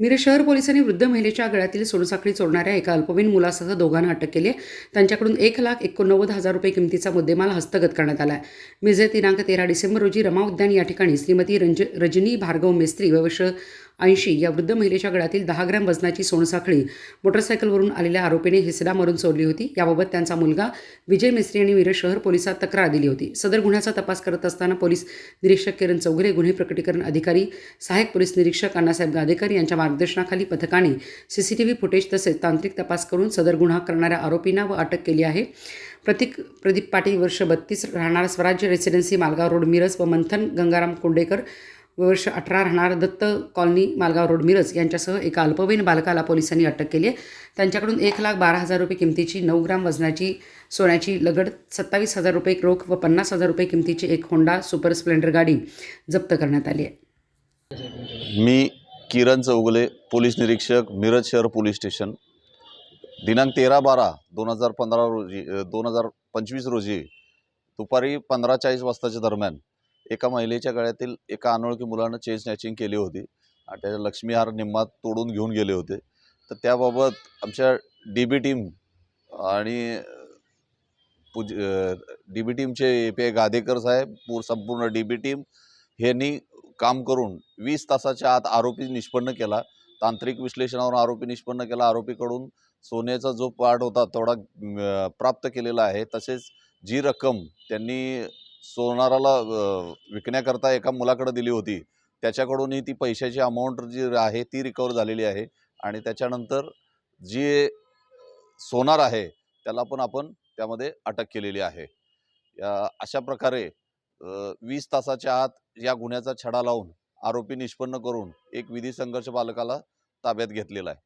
मिरज शहर पोलिसांनी वृद्ध महिलेच्या गळ्यातील सोनसाखळी चोरणाऱ्या एका अल्पवयीन मुलासह दोघांना अटक केली आहे. त्यांच्याकडून 1,89,000 रुपये किमतीचा मुद्देमाल हस्तगत करण्यात आला आहे. मिरजे दिनांक 13 डिसेंबर रोजी रमा उद्यान या ठिकाणी श्रीमती रजनी भार्गव मेस्त्री वयवर्ष 80 या वृद्ध महिलेच्या गळ्यातील 10 ग्रॅम वजनाची सोनसाखळी मोटरसायकलवरून आलेल्या आरोपीने हिसडा मारून चोरली होती. याबाबत त्यांचा मुलगा विजय मेस्त्री यांनी मिरज शहर पोलिसात तक्रार दिली होती. सदर गुन्ह्याचा तपास करत असताना पोलीस निरीक्षक किरण चौगुले, गुन्हे प्रकटीकरण अधिकारी, सहाय्यक पोलीस निरीक्षक अण्णासाहेब गादेकर यांच्या मार्गदर्शनाखाली पथकाने सीसीटीव्ही फुटेज तसेच तांत्रिक तपास करून सदर गुन्हा करणाऱ्या आरोपींना अटक केली आहे. प्रदीप पाटील वर्ष 32 राहणार स्वराज्य रेसिडेन्सी मालगाव रोड मिरज व मंथन गंगाराम कोंडेकर वर्ष 18 राहणार दत्त कॉलनी मालगाव रोड मिरज यांच्यासह एका अल्पवयीन बालकाला पोलिसांनी अटक केली आहे. त्यांच्याकडून 1,12,000 रुपये किमतीची 9 ग्राम वजनाची सोन्याची लगड, 27,000 रुपये रोख व 50,000 रुपये किमतीची एक होंडा सुपर स्प्लेंडर गाडी जप्त करण्यात आली आहे. मी किरण चौगुले, पोलीस निरीक्षक, मिरज शहर पोलीस स्टेशन. दिनांक 13/12/2025 रोजी दुपारी 15:40 वाजताच्या दरम्यान एका महिलेच्या गळ्यातील एका अनोळखी मुलानं चेन स्नॅचिंग केली होती आणि त्याच्या लक्ष्मीहार निम्मात तोडून घेऊन गेले होते. तर त्याबाबत आमच्या DB टीम आणि DB टीमचे API गादेकर साहेब, संपूर्ण DB टीम यांनी काम करून 20 तासाच्या आत आरोपी निष्पन्न केला. तांत्रिक विश्लेषणावरून आरोपी निष्पन्न केला. आरोपीकडून सोन्याचा जो पार्ट होता तेवढा प्राप्त केलेला आहे. तसेच जी रक्कम त्यांनी सोनाराला विकण्याकरता एका मुलाकडे दिली होती त्याच्याकडूनही ती पैशाची अमाऊंट जी आहे ती रिकवर झालेली आहे. आणि त्याच्यानंतर जी सोनार आहे त्याला पण आपण त्यामध्ये अटक केलेली आहे. अशा प्रकारे 20 तासाच्या आत या गुन्ह्याचा छडा लावून आरोपी निष्पन्न करून एक विधी संघर्ष बालकाला ताब्यात घेतलेला आहे.